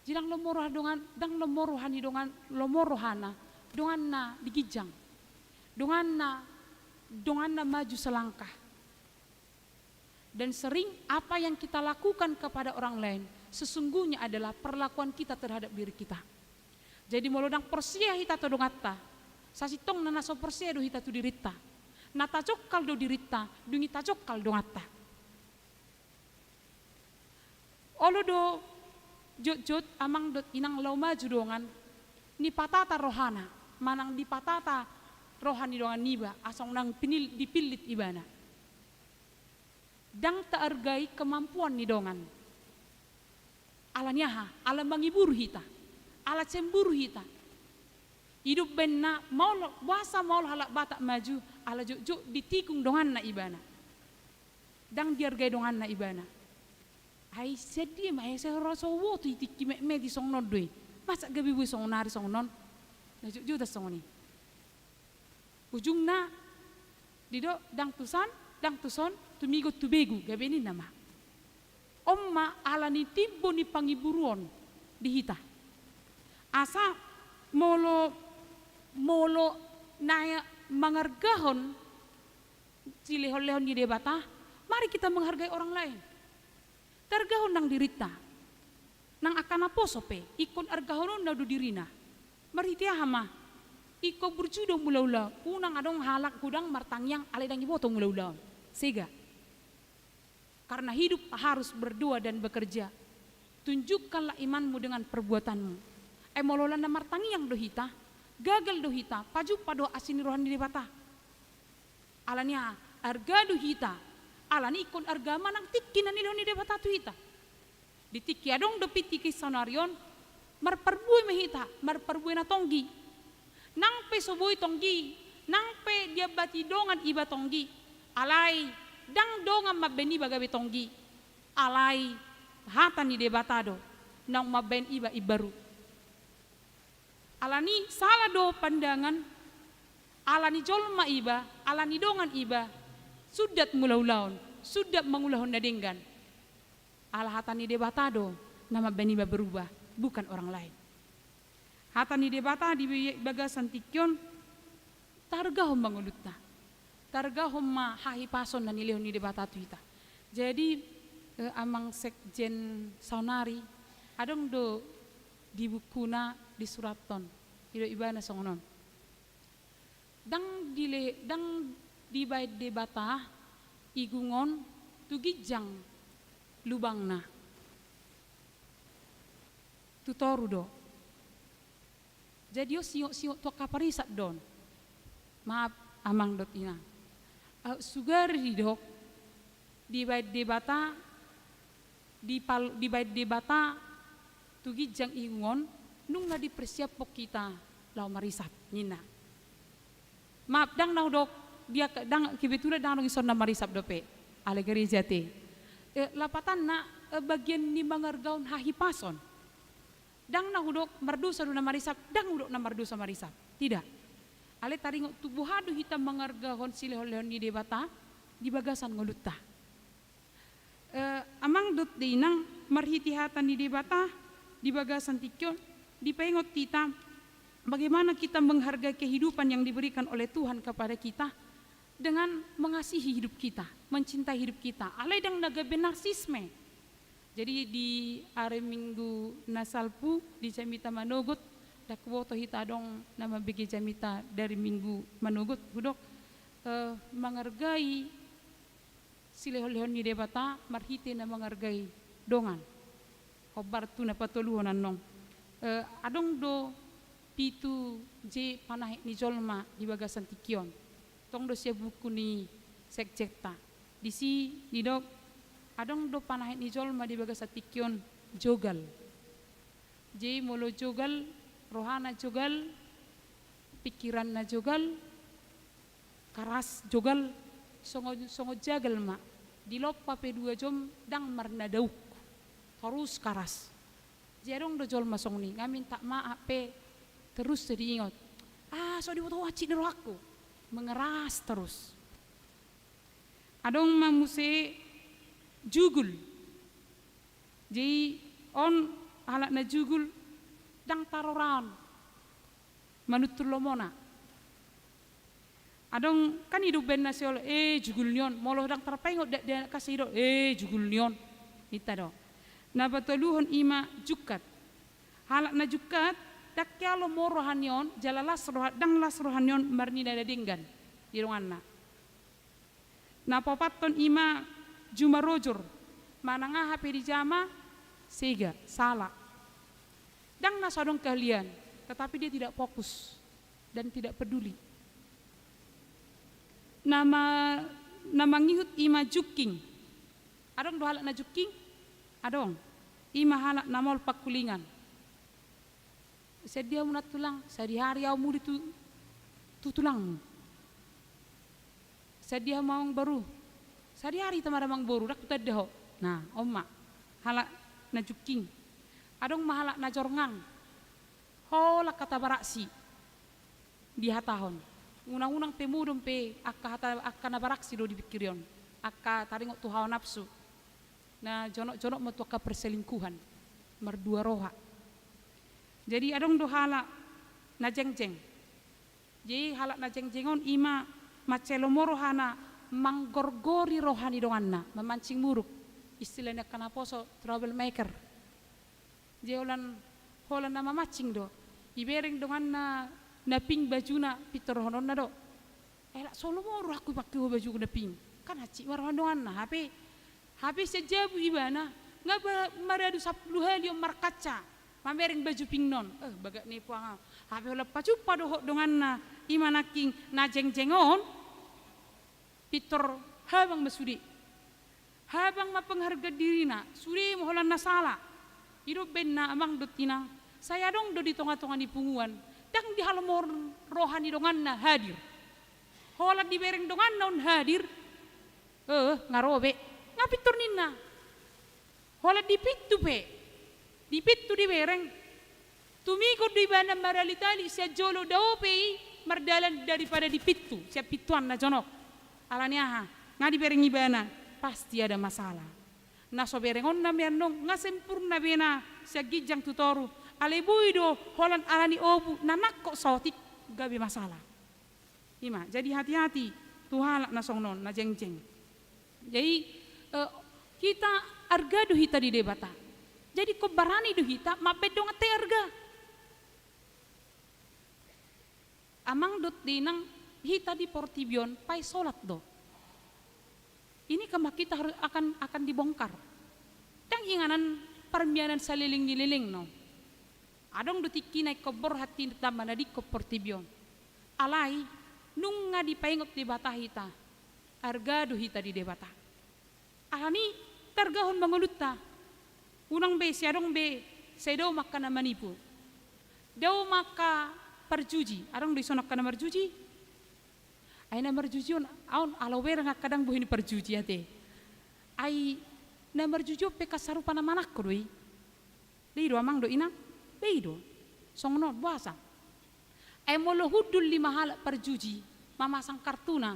jilang lomoroh dongan dang lomorohani dongan lomorohana donganna digijang donganna maju selangkah dan sering apa yang kita lakukan kepada orang lain sesungguhnya adalah perlakuan kita terhadap diri kita jadi molodang persia hita to dongatta sasitong nana so persia do hita tu dirita nata cokal do dirita dungi ta cokal dongatta olo do jot amang dot inang lau maju dongan ni patata rohana manang di patata rohani dongan niba asong nang dipilit ibana dang taargai kemampuan ni dongan ala nyaha ala mangiburu hita ala cemburu hita hidup benna mau wasa mau halak batak maju ala juk ditikung dongan na ibana dang diargai dongan na ibana ai sedih mah saya rasa wotu itiki me di song non doi masa gabi bu song nari song non na juk ta song ni ujungna dido dang tuson tumigo tubegu gabe ni nama Omma alani timbo ni pangiburuon dihita. Asa molo naya mangargahon silehon-lehon di debata, mari kita menghargai orang lain. Targahon nang dirita, nang akana posope, ikon argahonon na do dirina. Mariti hama, iko berjudo mula-ula, unang adong halak gudang martangyang aledang iboto mula-ula. Sega. Karena hidup harus berdua dan bekerja. Tunjukkanlah imanmu dengan perbuatanmu. Mololan na martangyang dohita, gagal dohita, paju pado asini rohan di debata. Alanya arga dohita, alani ikon arga manang tikinan nilon di debata tuhita. Ditiki adong dopiti kisanarion, marperbui mehita, marperbui na tonggi. Nang pe soboi tonggi, nang pe dia bati dongan iba tonggi. Alai, dang dongan mabeni bagabe tonggi. Alai, hatan ni debatado, nang maben iba ibaru. Alani salah do pandangan, alani jolma iba, alani dongan iba, sudat mulaulaon, sudat mangulahon nadenggan. Ala hatani debatado, nama beniba berubah, bukan orang lain. Hatani debata di bagasan tikyon, targahom mangulutna, targahom ma hahi pason na nilihon ni debata tuita. Jadi amang sekjen saunari, adong do di bukuna di suraton ido ibana songonon dang di bait debata igungon tugijang lubangna tutoru do jadi yo siok to kaparisat don maaf amang dot ina sugar hidok di bait debata di bait debata tugi jang ingon nung nga dipersiapok kita lau marisap nina maaf dang nau dok dia dang kebetulan dang ison na marisap dope ale gereja te lapatan na bagian ni mangargaon hahipason dang nau dok mardusa do na marisap dang udok na mardusa marisap tidak ale taringo tubuh hadu hitam mangargahon silehon-lehon ni debata di bagasan ngolutta amang dot dinang marhitihatan ni debata di bagasan tikyon, dipengot kita bagaimana kita menghargai kehidupan yang diberikan oleh Tuhan kepada kita dengan mengasihi hidup kita, mencintai hidup kita. Aledang nagabe narsisme. Jadi di hari Minggu Nasalpu di Jamita Manogot, dakwoto hita dong nama begi Jamita dari Minggu Manogot, hudok menghargai silehon-lehon ni debata, marhite na menghargai dongan. Kobar tu na patuluhan nong adong do pitu je panah ni jolma di bagasan tikyon tong do sia buku ni sekjekta di si di dok adong do panah ni jolma di bagasan tikyon jogal je molo jogal rohana jogal pikiran na jogal karas jogal songo jagal ma di loppa pe 2 jom dang marna dauk terus karas. Jarong do jol masong ni, ngamin tak maape terus jadi ingat. So di foto wacik dero aku, mengeras terus. Adong mamuse jugul. Jadi on halak na jugul dang taroran. Manutur lomona. Adong kan hidup ben nasional jugul nyon, molo dang terpengot dak kasih do jugul nyon. Ita do. Na batuluhon ima jukat halak na jukat dakyalo mo rohanyon jalalas dang las rohanyon marni dada dinggan di ronganna na papaton ima jumarojur mananga hape di jama sega salah dang nasodong kalian tetapi dia tidak fokus dan tidak peduli nama ngihut ima juking adong do halak na juking adong ima halak namol pakulingan sedia munat tulang sehari-hari au mudi tu tulangmu sedia mawang baru sehari-hari tamara mang baru dak tadho nah omma halak na juking adong mahalak na jorngang holak kata baraksi di hatahon unang-unang pemudom pe akka na baraksi do dipikirion akka taringo tu hawa nafsu na jonok-jonok matuaka perselingkuhan merdua roha. Jadi adong do hala na jeng-jeng. Jadi halak na jeng-jengon ima macelomoro hana manggorgori rohani donganna, memancing muruk. Istilahnya kanaposo troublemaker. Jadi holan nama macing do. Ibereng donganna na ping bajuna pitor hononna do. Elak solomoro aku pakai baju na ping. Kan haci warhan donganna HP sejabu ibana ngaba maradu 10 hali markaca. Mamereng baju ping non. Bagak ni puang. HP hola pacupa do donganna imanaking na jeng-jengon pitor habang masudi. Habang mapengharga dirina, suri moholan na sala. Hidup ben na amang dotina. Saya dong do di tonga-tonga di punguan. Dang di halamor rohani dongan na hadir. Holat di bereng dongan naun hadir. Ngarobe. Ngapitur nina. Holat di pitu pe. Di pitu di bereng. Tumikot di bana maralitali siya jolo daope mardalan daripada di pitu. Siya pituan na jonok. Alanya ha. Nga di bereng ibana. Pasti ada masalah. Na so berengon na mernong nga sempurna bena siya gijang tutoru. Alebuido holan alani obu nanak kok sotik gabi masalah. Ima, jadi hati-hati tuhalak na songnon na jeng-jeng. Jadi kita arga do hita di debata. Jadi ko barani do hita mapedong ate arga. Amang dot dinang hita di portibion pai solat do. Ini kemah kita harus akan dibongkar. Dan inganan permianan saliling-liling no. Adong dutiki naik kobor hati tambah nadi kopor tibion. Alai nunga dipaingot di bata hita. Arga do hita di debata. Alani targahon manguluta. Unang be siadong be sedo maka na manipu. Daw maka perjuji. Adong disonok kana marjuji. Ay na marjujion aon alawer nga kadang buhin perjuji ate. Ay na marjujo pe kasarupan na manak ko doi. Leido amang do ina. Leido. Songno buasa. Ay molohudul 5 hal perjuji mamasang kartuna.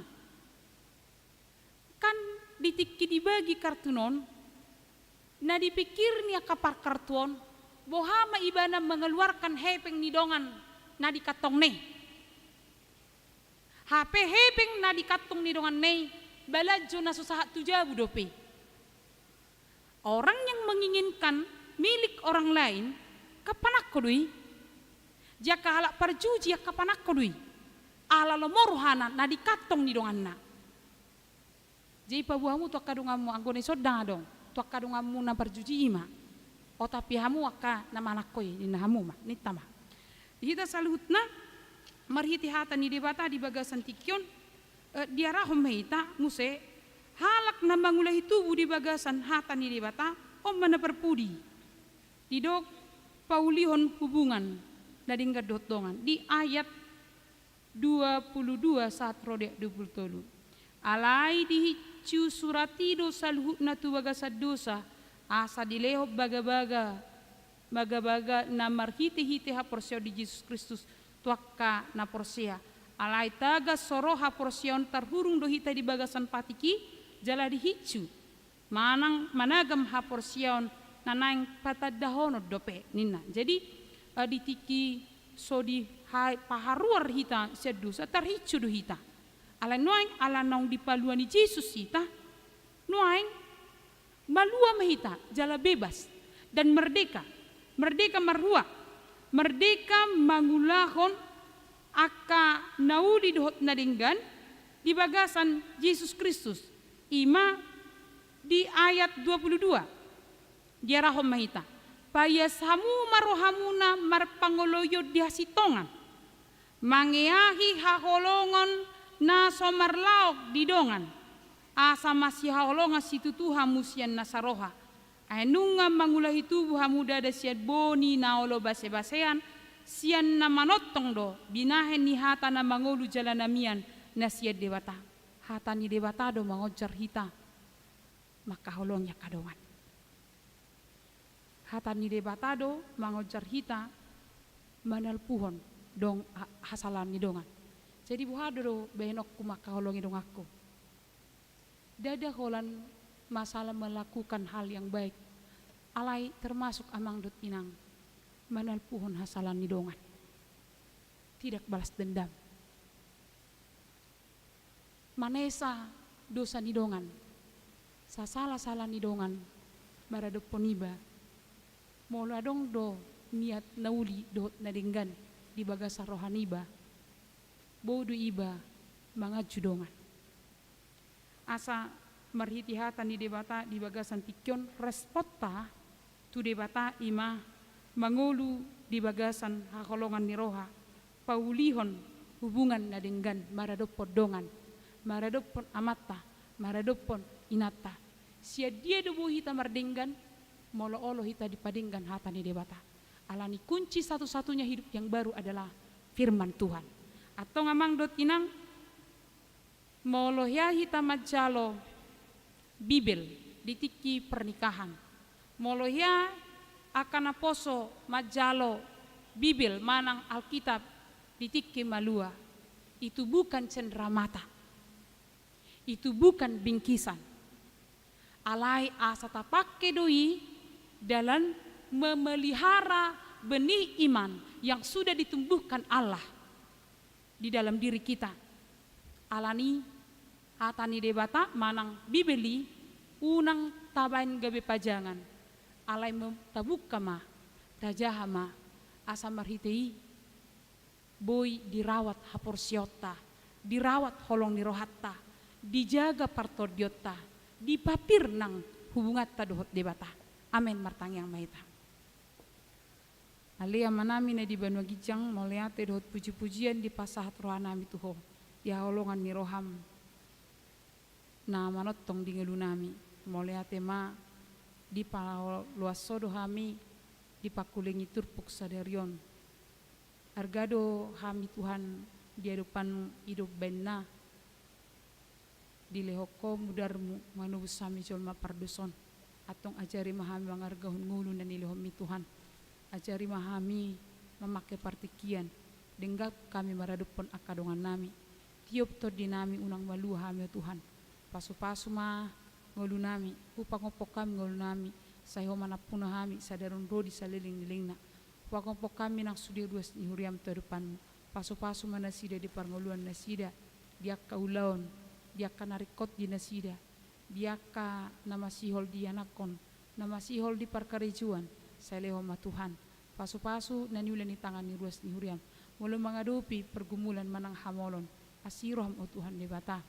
Kan ditiki dibagi kartunon na dipikir niya kapar kartuon bohama ibana mengeluarkan hepeng nidongan na dikatong ne. HP hepeng na dikatong nidongan ne balajo na susahat tujabu dope. Orang yang menginginkan milik orang lain kapanak kodui. Jaka halak perjuji ya kapanak kodui. Ala lomorhana na dikatong nidongan na. Jadi pabuamu tuak kadungamu anggone sodang dong. Tuak kadungamu na perjuji ima. O tapi hamu aka na manakoi ni hamu mah nitama. Kita salutna marhiti hata ni debata di bagasan tikyon diarahom meita muse halak na mangulahi tubuh di bagasan hata ni debata om mana perpudi didok paulihon hubungan dading gadot-dongan di ayat 22 saat rodek 20 alai dihicu suratido salhutna tu bagasad dosa asa dileho baga-baga na marhiti-hiti ha porsio di Yesus Kristus tuakka na porsia alai taga soroha porsion tarhurung dohita di bagasan patiki jala dihicu managam ha porsion nanaing patadahono dope nina. Jadi ditiki so di paharuar hita sedusa tarhicu dohita alai noaing ala nong dipaluani Yesus hita noaing malua mahita jala bebas dan merdeka marhua merdeka mangulahon aka nauli dohot nadinggan di bagasan Yesus Kristus ima di ayat 22 diarahom mahita payasamu marohamuna marpangoloyo dihasitongan mangeahi haholongon na somarlaok didongan asa masih haholongan situtuha musian nasaroha anunga mangulahi tubuh hamuda da siad boni naolo base-basean sian na manotong do binahen ni hata na mangolu jalanamian na siad dewata hata ni dewata do mangojar hita maka holongnya kadongan hata ni dewata do mangojar hita manal puhon dong hasalan ni dongan jadi buhado do benok ku maka holongi dong aku dada holan masalah melakukan hal yang baik. Alai termasuk amang dot inang manalpuhon hasalan nidongan. Tidak balas dendam. Manesa dosa nidongan. Sasalah-salah nidongan marado poniba. Mola dong do niat nauli dohot nadinggan di bagasa rohaniba. Bodo iba mangaju dongan. Asa marhitihatan di debata di bagasan tikyon respota tu debata ima mangulu di bagasan hakolongan ni roha paulihon hubungan nadenggan maradopon dongan maradopon amata maradopon inata sia dia debu hita mardenggan molo-olo hita dipadenggan hata ni debata alani kunci satu-satunya hidup yang baru adalah firman Tuhan atau ngamang dot inang molo ya hita majalo Bibel ditiki pernikahan molo ya akan aposo majalo Bibel manang Alkitab ditiki malua itu bukan cenderamata itu bukan bingkisan alai asa tapake doi dalam memelihara benih iman yang sudah ditumbuhkan Allah di dalam diri kita alani hatani debata manang Bibeli unang tabain gabe pajangan alai tabukama tajahama asa marhitei boy dirawat haporsiota dirawat holong nirohatta dijaga partodiota dipapir nang hubungat tadohot debata amin martangyang maita alia manami na di Banua Gijang moleate dohot puji-pujian di pasahat rohanami tuho ya holongan niroham na manotong di ngelunami moleate ma di luasodo hami di pakulengi turpuk sadarion argado hami Tuhan di hadapan hidup benna di lehoko mudarmu manubus hami jolma parduson atong ajari mahami mangargahun ngulu dan ilehomi Tuhan ajari mahami memakai partikian denggap kami maradupon akadongan nami tiup to dinami unang malu hami Tuhan pasu-pasu mah ngolu nami upang-upok kami ngolu nami sayo manapuna hami sadarun rodi saliling-lilingna upang-upok kami nang sudir duas ni huriam to depanmu pasu-pasu manasida di parngoluan nasida diaka ulaon diaka narikot di nasida diaka namasihol di anakon namasihol di parkarijuan saleho ma Tuhan pasu-pasu naniulan ni tangan ni ruas ni huriam mulu mengadopi pergumulan manang hamolon asiroham o Tuhan debata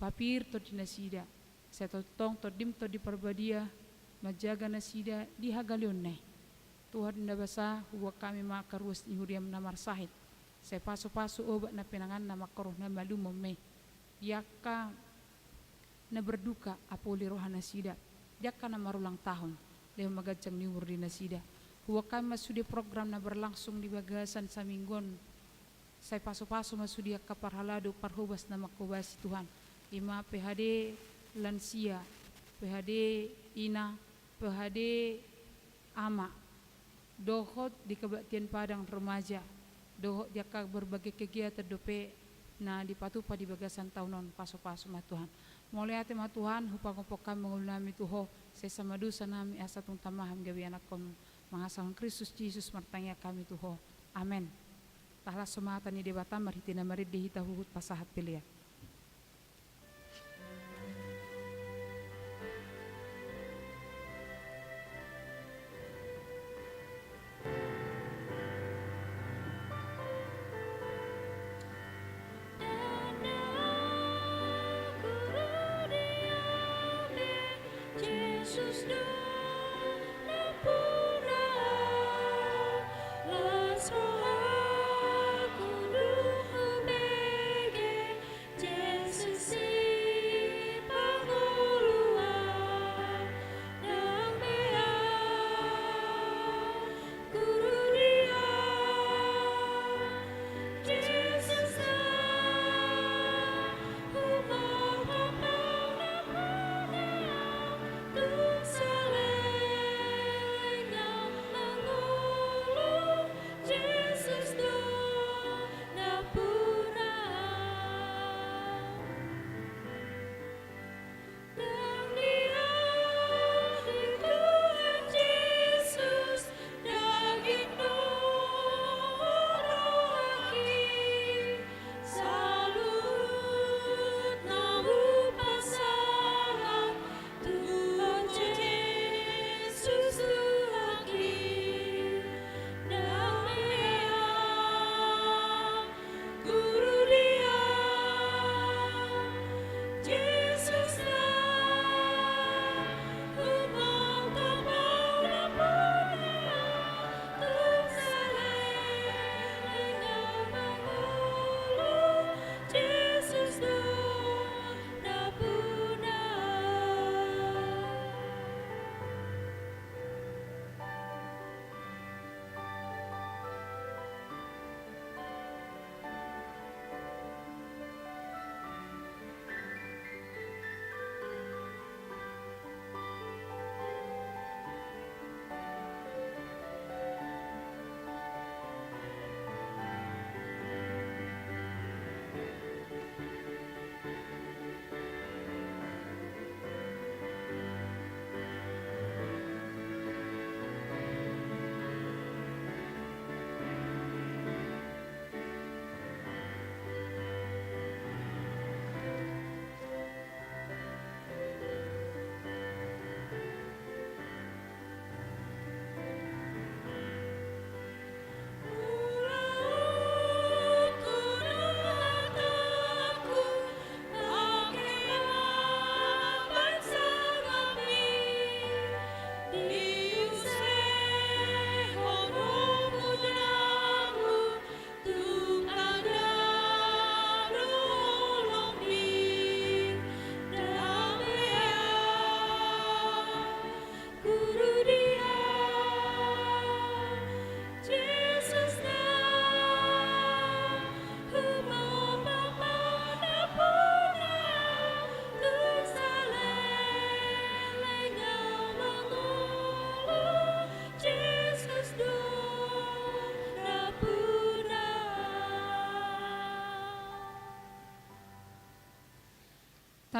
papir to di nasida setotong to dim to di parbadia majaga nasida di hagalion nai Tuhan nabasa huwa kami makaruas ni huriam namar sahid saya pasu-pasu obat na pinangan na makoroh na malumom me diaka na berduka apoli rohan nasida diaka na marulang tahun leho magajang niwur di nasida huwa kami masudi program na berlangsung di bagasan sa minggon saya pasu-pasu masudi kaparhalado parhubas na makubasi Tuhan ima PHD lansia PHD ina PHD ama dohot di kebaktian Padang remaja dohot jaka berbagai kegiatan dope na dipatupa di bagasan tahunon pasu-pasu ma Tuhan mulai ate ma Tuhan hupang-upok kami mengulami tuho sesama dosa nami asatung tamaham gawi anakon mangasahon Kristus Yesus martanya kami tuho amen tahla sumata ni debata maritina marid dihita huhut pasahat pilia Jesus do na pura las roha kundu bege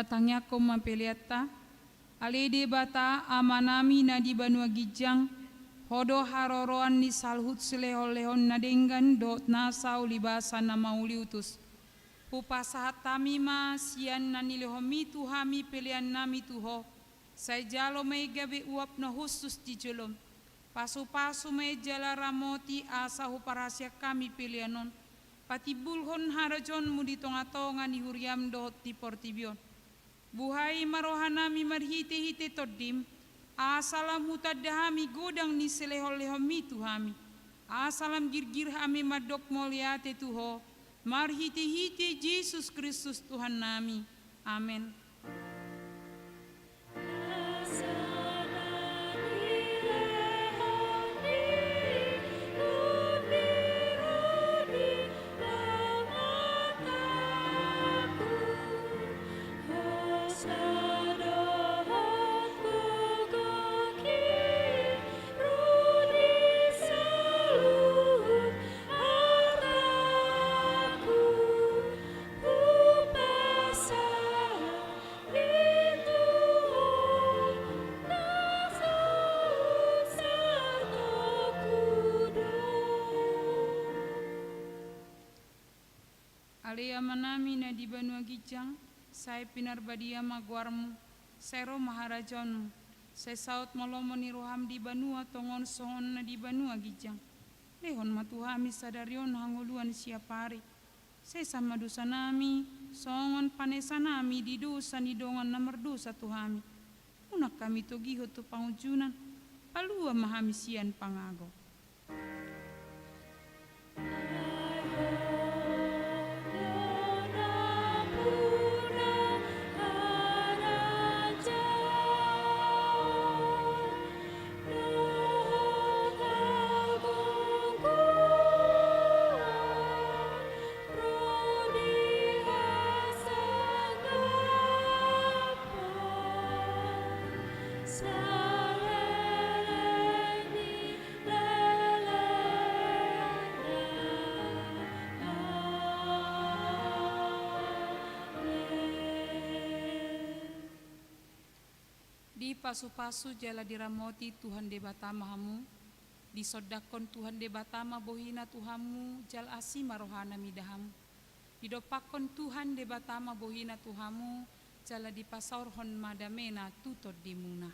tatangnya ko mapeliata, alede bata amanami na di banua gijang, hodo haroroan ni salhut selehon-lehon na denggan dot nasau libasa na mauli utus. Pupasahat tamima sian na nilehomi tuhami pelian nami tuho, say jalo may gabi uap na husus di jelom. Pasu-pasu may jala ramoti asa huparasya kami pilianon. Pati bulhon harajon mudi tonga-tonga ni huriam dohot ti portibion. Buhay marohanami marhite-hite todim. Asalam hutadahami godang ni selehol-lehomi tuhami. Asalam girgir hami madok moliate tuho. Marhite-hite Yesus Kristus Tuhan nami. Amen. Alea manami na di banua gijang, say pinarbadia magwarmu, sero maharajonmu, say saut molomo ni roham di banua tongon songon na di banua gijang. Lehon matuhami sadarion hanguluan siapari, say sama dosa nami, songon panesa nami di dosa ni dongan na merdosa tuhami. Unak kami togiho tu pangujunan, palua mahami sian pangago. Di pasu-pasu jala diramoti Tuhan debata mahamu, di sodakon Tuhan debata bohina Tuhamu jal asima rohana midahamu, di dopakon Tuhan debata bohina Tuhamu jala di pasaurhon madamena tutod dimuna.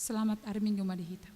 Selamat hari Minggu Madihita.